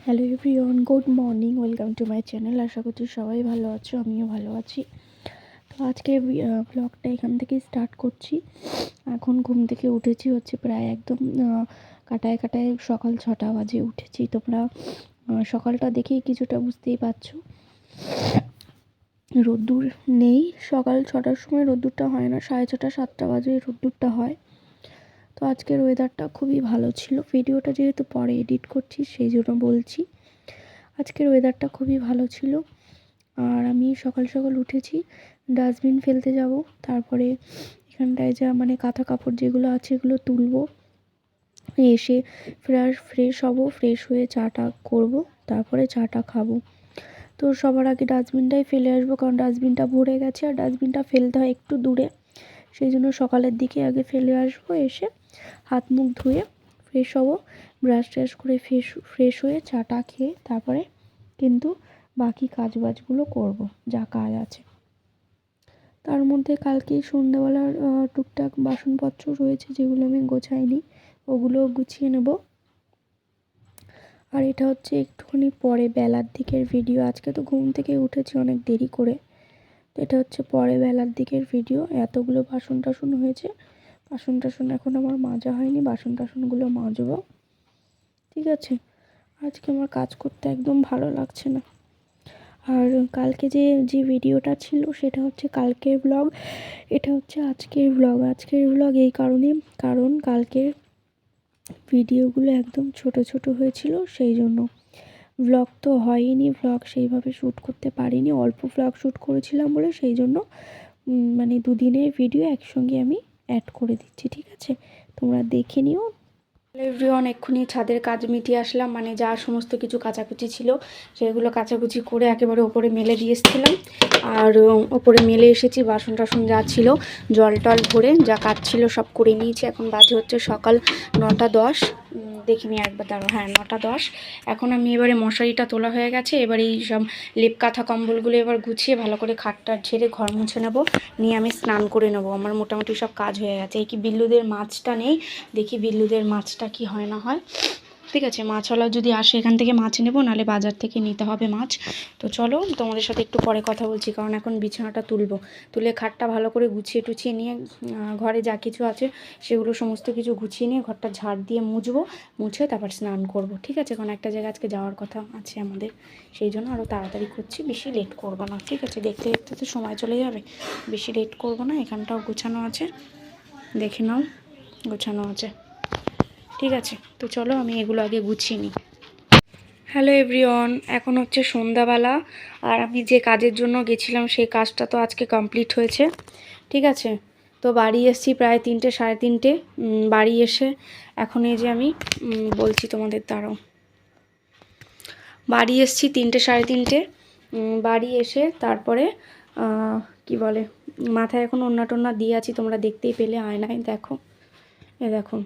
Hello everyone, good morning, welcome to my channel. আশা করছি সবাই ভালো আছো, আমিও ভালো আছি। তো আজকে ব্লগটা এখান থেকেই স্টার্ট করছি। এখন ঘুম থেকে উঠেছি হচ্ছে প্রায় একদম কাটায় কাটায় সকাল 6টা বাজে উঠেছি। তোমরা সকালটা দেখেই কিছুটা বুঝতেই পারছো, রোদ্দুর নেই। সকাল 6টার সময় রোদ্দুরটা হয় না, 6:30 7টা বাজে রোদ্দুরটা হয়। তো আজকের ওয়েদারটা খুবই ভালো ছিল। ভিডিওটা যেহেতু পরে এডিট করছি সেই জন্য বলছি, আজকের ওয়েদারটা খুবই ভালো ছিল। আর আমি সকাল সকাল উঠেছি, ডাস্টবিন ফেলতে যাব, তারপরে এখানটায় যা কাঁথা কাপড় যেগুলো আছে এগুলো তুলবো, এসে ফ্রেশ হব, ফ্রেশ হয়ে চাটা করব, তারপরে চাটা খাবো। তো সবার আগে ডাস্টবিনটাই ফেলে আসবো, কারণ ডাস্টবিনটা ভরে গেছে আর ডাস্টবিনটা ফেলতে হয় একটু দূরে, সেই জন্য সকালের দিকে আগে ফেলে আসবো। এসে হাত মুখ ধুয়ে ফ্রেশ হব, ব্রাশ ট্রাশ করে ফ্রেশ হয়ে চাটা খেয়ে তারপরে কিন্তু বাকি কাজবাজগুলো করব, যা কাজ আছে। তার মধ্যে কালকে সন্ধ্যাবেলার টুকটাক বাসনপত্র রয়েছে যেগুলো আমি গোছাইনি, ওগুলো গুছিয়ে নেব। আর এটা হচ্ছে একটুখানি পরে বেলার দিকের ভিডিও। আজকে তো ঘুম থেকে উঠেছি অনেক দেরি করে, তো এটা হচ্ছে পরে বেলার দিকের ভিডিও। এতগুলো বাসন টাসন হয়েছে, বাসন টাসন এখন আমার মাজা হয়নি, বাসন টাসনগুলো মাজবো। ঠিক আছে, আজকে আমার কাজ করতে একদম ভালো লাগছে না। আর কালকে যে ভিডিওটা ছিল সেটা হচ্ছে কালকের ব্লগ, এটা হচ্ছে আজকের ব্লগ এই কারণ কালকের ভিডিওগুলো একদম ছোট ছোট হয়েছিল, সেই জন্য ব্লগ তো হয়নি, ব্লগ সেইভাবে শ্যুট করতে পারিনি, অল্প ব্লগ শ্যুট করেছিলাম বলে সেই জন্য দুদিনের ভিডিও একসঙ্গে আমি অ্যাড করে দিচ্ছি। ঠিক আছে, তোমরা দেখে নিও। এভরিওয়ান, এক্ষুনি ছাদের কাজ মিটিয়ে আসলাম, যা সমস্ত কিছু কাচাকুচি ছিল সেগুলো কাচাকুচি করে একেবারে ওপরে মেলে দিয়ে এসেছিলাম। আর ওপরে মেলে এসেছি, বাসন টাসন যা ছিল জল টল ভরে যা কাজ ছিল সব করে নিয়েছি। এখন বাজে হচ্ছে সকাল 9টা 10, দেখিনি একবার, দাঁড়ো, হ্যাঁ 9টা 10। এখন আমি এবারে মশারিটা তোলা হয়ে গেছে, এবার এই সব লেপ কাঁথা কম্বলগুলো এবার গুছিয়ে ভালো করে খাটটা ঝেড়ে ঘর মুছে নেবো, নিয়ে আমি স্নান করে নেবো। আমার মোটামুটি সব কাজ হয়ে গেছে। এই কি বিল্লুদের মাছটা নেই, দেখি বিল্লুদের মাছটা কি হয় না হয়। ঠিক আছে, মাছওয়ালা যদি আসে এখান থেকে মাছ নেবো, নাহলে বাজার থেকে নিতে হবে মাছ। তো চলো তোমাদের সাথে একটু পরে কথা বলছি, কারণ এখন বিছানাটা তুলে খাটটা ভালো করে গুছিয়ে টুছিয়ে নিয়ে ঘরে যা কিছু আছে সেগুলো সমস্ত কিছু গুছিয়ে নিয়ে ঘরটা ঝাড় দিয়ে মুছে তারপর স্নান করব। ঠিক আছে, কারণ একটা জায়গায় আজকে যাওয়ার কথা আছে আমাদের, সেই জন্য আরও তাড়াতাড়ি করছি, বেশি লেট করব না। ঠিক আছে, দেখতে দেখতে তো সময় চলে যাবে, বেশি লেট করব না। এখানটাও গোছানো আছে, দেখে নাও, গোছানো আছে। ঠিক আছে, তো চলো আমি এগুলো আগে গুছিয়ে নিই। হ্যালো এভরিওয়ান, এখন হচ্ছে সন্ধ্যাবেলা, আর আমি যে কাজের জন্য গেছিলাম সেই কাজটা তো আজকে কমপ্লিট হয়েছে। ঠিক আছে, তো বাড়ি এসেছি প্রায় 3টে 3:30। বাড়ি এসে এখন এই যে আমি বলছি তোমাদের, দাঁড়াও, বাড়ি এসেছি 3টে 3:30। বাড়ি এসে তারপরে কি বলে, মাথায় এখন ওড়না টোন্না দিয়ে আছি, তোমরা দেখতেই পেলে আয়নায়, দেখো, দেখুন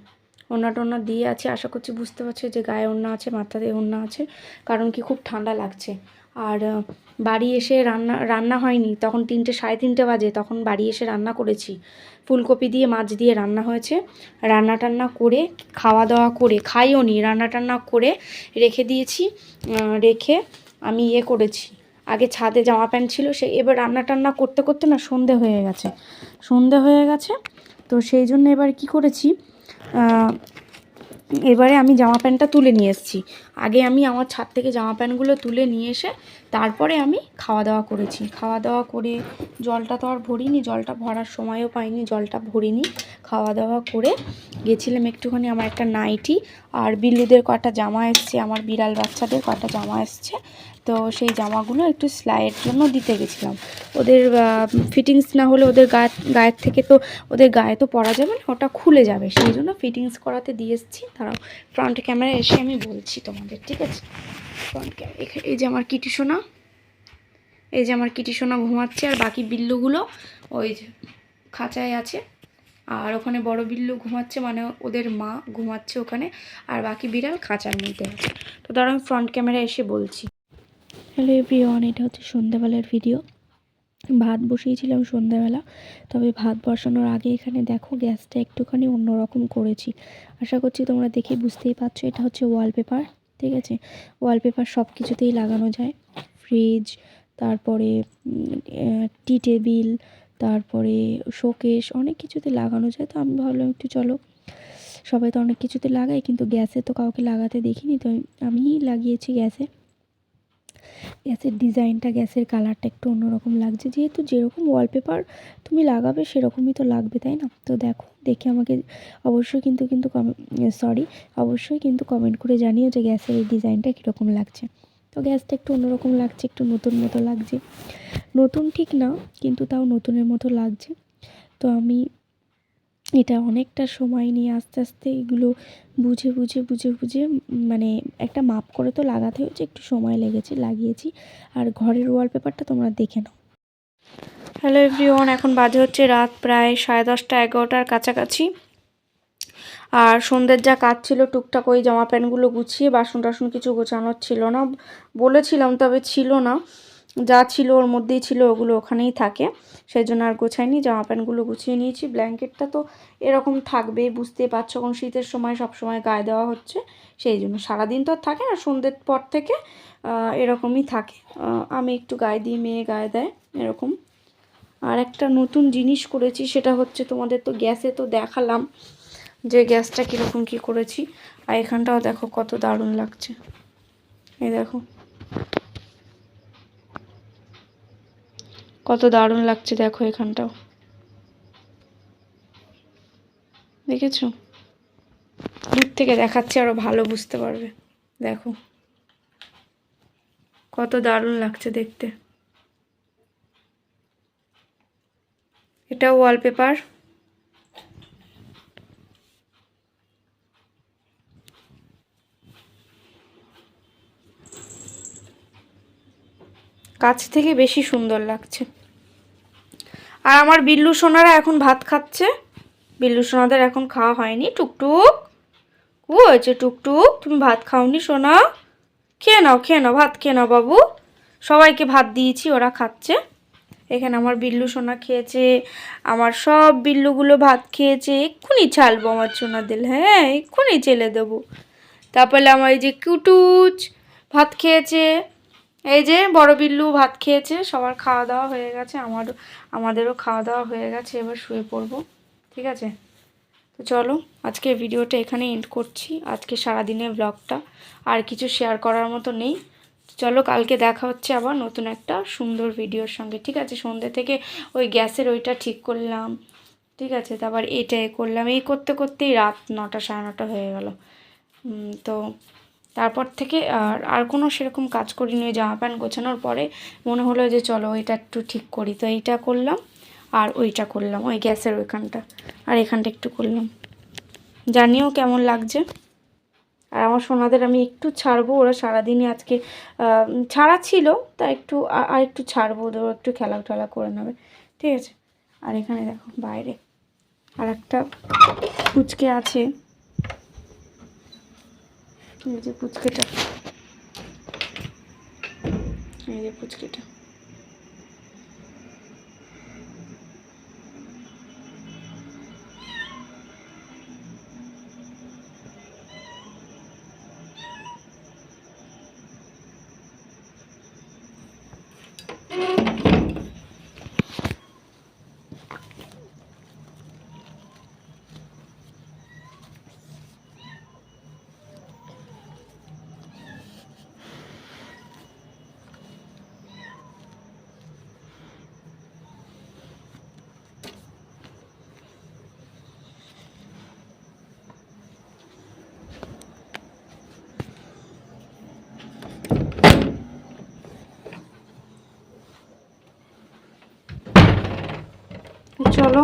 ওড়না টোন্না দিয়ে আছে। আশা করছি বুঝতে পারছো যে গায়ে ওড়না আছে, মাথাতে ওড়না আছে, কারণ কি খুব ঠান্ডা লাগছে। আর বাড়ি এসে রান্না হয়নি, তখন 3টে 3:30 বাজে, তখন বাড়ি এসে রান্না করেছি। ফুলকপি দিয়ে মাছ দিয়ে রান্না হয়েছে, রান্না টান্না করে খাওয়া দাওয়া করে, খাইও নি, রান্না টান্না করে রেখে দিয়েছি। রেখে আমি করেছি, আগে ছাদে জামা প্যান্ট ছিল, এবার রান্না টান্না করতে করতে না সন্ধে হয়ে গেছে। তো সেই জন্য এবার কি করেছি, এবারে আমি জামা প্যান্টটা তুলে নিয়ে এসেছি। আগে আমি আমার ছাদ থেকে জামা প্যান্টগুলো তুলে নিয়ে এসে তারপরে আমি খাওয়া দাওয়া করেছি। খাওয়া দাওয়া করে জলটা তো আর ভরিনি, জলটা ভরার সময়ও পাইনি, জলটা ভরিনি। খাওয়া দাওয়া করে গেছিলাম একটুখানি, আমার একটা নাইটি আর বিল্লুদের কটা জামা এসছে, আমার বিড়াল বাচ্চাদের কটা জামা এসছে, তো সেই জামাগুলো একটু সেলাইয়ের জন্য দিতে গেছিলাম। ওদের ফিটিংস না হলে ওদের গায়ের থেকে তো ওদের গায়ে তো পরা যাবে না, ওটা খুলে যাবে, সেই জন্য ফিটিংস করাতে দিয়ে এসেছি। তারাও ফ্রন্ট ক্যামেরা এসে আমি বলছি তোমাদের। ঠিক আছে, ফ্রন্ট ক্যামেরা, এই যে আমার কিটি সোনা ঘুমাচ্ছে, আর বাকি বিল্লুগুলো ওই যে খাঁচায় আছে, আর ওখানে বড় বিল্লু ঘুমাচ্ছে, ওদের মা ঘুমাচ্ছে ওখানে, আর বাকি বিড়াল খাঁচার মধ্যে আছে। তো ধরো আমি ফ্রন্ট ক্যামেরা এসে বলছি। হ্যালো এভরিওয়ান, এটা হচ্ছে সন্ধ্যাবেলার ভিডিও। ভাত বসিয়েছিলাম সন্ধ্যাবেলা, তবে ভাত বসানোর আগে এখানে দেখো গ্যাসটা একটুখানি অন্যরকম করেছি। আশা করছি তোমরা দেখে বুঝতেই পারছো, এটা হচ্ছে ওয়ালপেপার। ঠিক আছে। ওয়ালপেপার সব কিছুতেই লাগানো যায়, ফ্রিজ, তারপরে টি টেবিল, তারপরে শোকেস, অনেক কিছুতে লাগানো যায়। তো আমি ভাবলাম একটু চলো, সবাই তো অনেক কিছুতে লাগায়, কিন্তু গ্যাসে তো কাউকে লাগাতে দেখিনি, তো আমিই লাগিয়েছি গ্যাসে। গ্যাসের ডিজাইনটা, গ্যাসের কালারটা একটু অন্যরকম লাগছে, যেহেতু যেরকম ওয়ালপেপার তুমি লাগাবে সেরকমই তো লাগবে, তাই না? তো দেখে আমাকে অবশ্যই অবশ্যই কিন্তু কমেন্ট করে জানিও যে গ্যাসের এই ডিজাইনটা কীরকম লাগছে। তো গ্যাসটা একটু অন্যরকম লাগছে, একটু নতুন মতো লাগছে, নতুন ঠিক না কিন্তু তাও নতুনের মতো লাগছে। তো আমি এটা অনেকটা সময় নিয়ে আস্তে আস্তে এগুলো বুঝে মানে একটা মাপ করে তো লাগাতে হচ্ছে, একটু সময় লেগেছে, লাগিয়েছি। আর ঘরের ওয়ালপেপারটা তোমরা দেখে নাও। হ্যালো এভরিওয়ান, এখন বাজে হচ্ছে রাত প্রায় 10:30 11টার কাছাকাছি। আর সন্ধ্যের যা কাজ ছিল টুকটাক, ওই জামা প্যান্টগুলো গুছিয়ে, বাসন টাসন কিছু গোছানোর ছিল না, বলেছিলাম তবে ছিল না, যা ছিল ওর মধ্যেই ছিল, ওগুলো ওখানেই থাকে, সেই জন্য আর গোছাইনি। জামা প্যান্টগুলো গুছিয়ে নিয়েছি। ব্ল্যাঙ্কেটটা তো এরকম থাকবেই, বুঝতেই পারছো, কারণ শীতের সময় সব সময় গায়ে দেওয়া হচ্ছে, সেই জন্য সারাদিন তো আর থাকে না, সন্ধ্যের পর থেকে এরকমই থাকে। আমি একটু গায়ে দিই, মেয়ে গায়ে দেয়, এরকম। আর একটা নতুন জিনিস করেছি, সেটা হচ্ছে, তোমাদের তো গ্যাসে তো দেখালাম যে গ্যাসটা কীরকম কী করেছি, আর এখানটাও দেখো কত দারুণ লাগছে। এই দেখো কত দারুণ লাগছে, দেখো এখানটাও, দেখেছো? দূর থেকে দেখাচ্ছি আরো ভালো বুঝতে পারবে। দেখো কত দারুণ লাগছে দেখতে। এটাও ওয়ালপেপার। কাছ থেকে বেশি সুন্দর লাগছে। আর আমার বিল্লু সোনারা এখন ভাত খাচ্ছে। বিল্লু সোনাদের এখন খাওয়া হয়নি। টুকটুক, ও হয়েছে টুকটুক, তুমি ভাত খাওনি সোনা? খেয়ে নাও, খেয়ে নাও, ভাত খেয়ে নাও বাবু। সবাইকে ভাত দিয়েছি, ওরা খাচ্ছে। এখানে আমার বিল্লু সোনা খেয়েছে, আমার সব বিল্লুগুলো ভাত খেয়েছে। এক্ষুনি ছালবো আমার সোনাদের, হ্যাঁ এক্ষুনি চেলে দেবো। তারপরে আমার এই যে কুটুচ ভাত খেয়েছে, এই যে বড় বিল্লু ভাত খেয়েছে। সবার খাওয়া দাওয়া হয়ে গেছে, আমাদেরও খাওয়া দাওয়া হয়ে গেছে, এবার শুয়ে পড়বো, ঠিক আছে? তো চলো, আজকে ভিডিওটা এখানে এন্ড করছি। আজকে সারাদিনের ব্লগটা আর কিছু শেয়ার করার মতো নেই। চলো, কালকে দেখা হচ্ছে আবার নতুন একটা সুন্দর ভিডিওর সঙ্গে, ঠিক আছে? সন্ধ্যে থেকে ওই গ্যাসের ওইটা ঠিক করলাম, ঠিক আছে? তারপর এটা করলাম, এই করতে করতেই রাত 9টা 9:30 হয়ে গেল। তো তারপর থেকে আর কোনো সেরকম কাজ করিনি। ওই জামা প্যান্ট গোছানোর পরে মনে হলো যে চলো ওইটা একটু ঠিক করি, তো এইটা করলাম, আর ওইটা করলাম, ওই গ্যাসের ওইখানটা, আর এখানটা একটু করলাম। জানিও কেমন লাগছে। আর আমার সোনাদের আমি একটু ছাড়বো, ওরা সারাদিনই আজকে ছাড়া ছিল, তা একটু আর একটু ছাড়বো, ওদের একটু খেলা করে নেবে, ঠিক আছে? আর এখানে দেখো বাইরে আর একটা পুচকে আছে, এই যে পুচকেটা, এই যে পুচকেটা। চলো,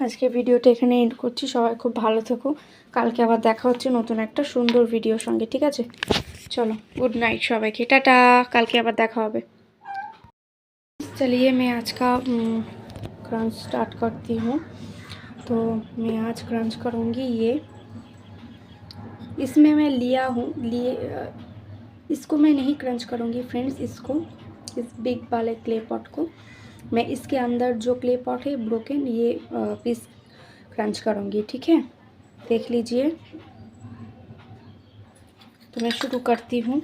আজকে ভিডিওটা এখানে এন্ড করছি। সবাই খুব ভালো থেকো, কালকে আবার দেখা হচ্ছে নতুন একটা সুন্দর ভিডিওর সঙ্গে, ঠিক আছে? চলো, गुड नाइट সবাইকে, টাটা, কালকে আবার দেখা হবে। चलिए मैं आज का क्रंच स्टार्ट करती हूँ। तो मैं आज क्रंच करूँगी ये, इसमें मैं इसको मैं नहीं क्रंच करूँगी फ्रेंड्स, इस बिग वाले क्ले पॉट को मैं इसके अंदर जो क्ले पॉट है ब्रोकन, ये पीस क्रंच करूँगी, ठीक है? देख लीजिए। तो मैं शुरू करती हूँ।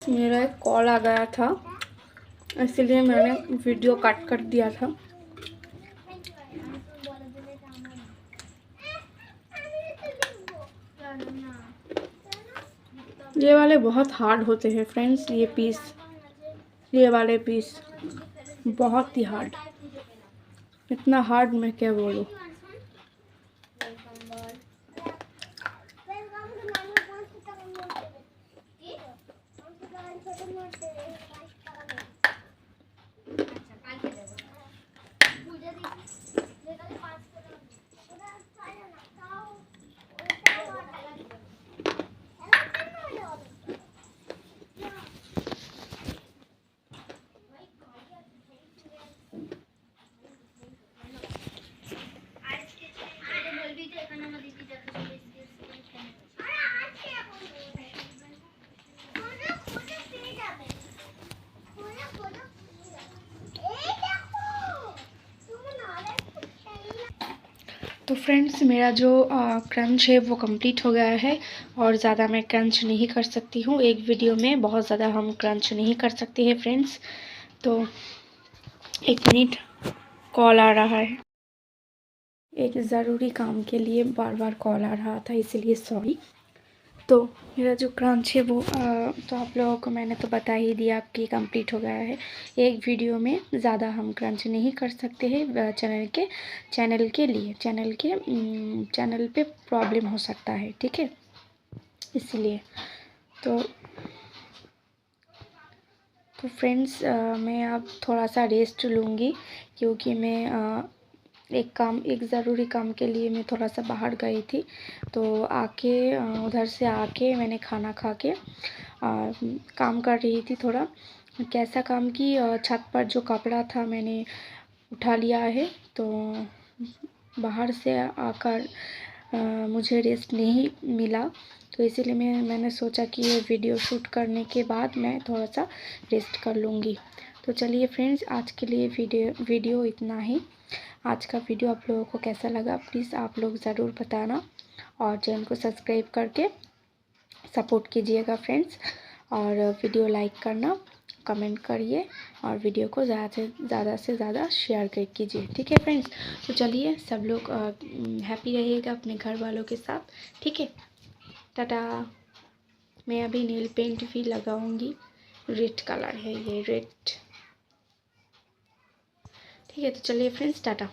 मेरा एक कॉल आ गया था, इसलिए मैंने वीडियो कट कर दिया था। ये वाले बहुत हार्ड होते हैं फ्रेंड्स, ये वाले पीस बहुत ही हार्ड, इतना हार्ड मैं क्या बोलूँ। तो फ्रेंड्स मेरा जो क्रंच है वो कंप्लीट हो गया है और ज़्यादा मैं क्रंच नहीं कर सकती हूँ। एक वीडियो में बहुत ज़्यादा हम क्रंच नहीं कर सकते हैं फ्रेंड्स। तो 1 मिनट, कॉल आ रहा है। एक ज़रूरी काम के लिए बार बार कॉल आ रहा था, इसीलिए सॉरी। तो मेरा जो क्रंच है वो तो आप लोगों को मैंने तो बता ही दिया कि कंप्लीट हो गया है। एक वीडियो में ज़्यादा हम क्रंच नहीं कर सकते हैं चैनल पे प्रॉब्लम हो सकता है, ठीक है, इसलिए। तो फ्रेंड्स मैं अब थोड़ा सा रेस्ट लूँगी, क्योंकि मैं एक ज़रूरी काम के लिए मैं थोड़ा सा बाहर गई थी। तो आके उधर से आके मैंने खाना खा के काम कर रही थी थोड़ा। कैसा काम की छत पर जो कपड़ा था मैंने उठा लिया है। तो बाहर से आकर मुझे रेस्ट नहीं मिला, तो इसीलिए मैंने सोचा कि ये वीडियो शूट करने के बाद मैं थोड़ा सा रेस्ट कर लूँगी। तो चलिए फ्रेंड्स, आज के लिए वीडियो इतना ही। आज का वीडियो आप लोगों को कैसा लगा प्लीज़ आप लोग ज़रूर बताना, और चैनल को सब्सक्राइब करके सपोर्ट कीजिएगा फ्रेंड्स। और वीडियो लाइक करना, कमेंट करिए, और वीडियो को ज़्यादा से ज़्यादा शेयर कीजिए, ठीक है फ्रेंड्स। तो चलिए सब लोग हैप्पी रहिएगा अपने घर वालों के साथ, ठीक है। टाटा। मैं अभी नील पेंट भी लगाऊंगी, रेड कलर है ये, रेड। ठीक है, तो चलिए फ्रेंड्स, टाटा।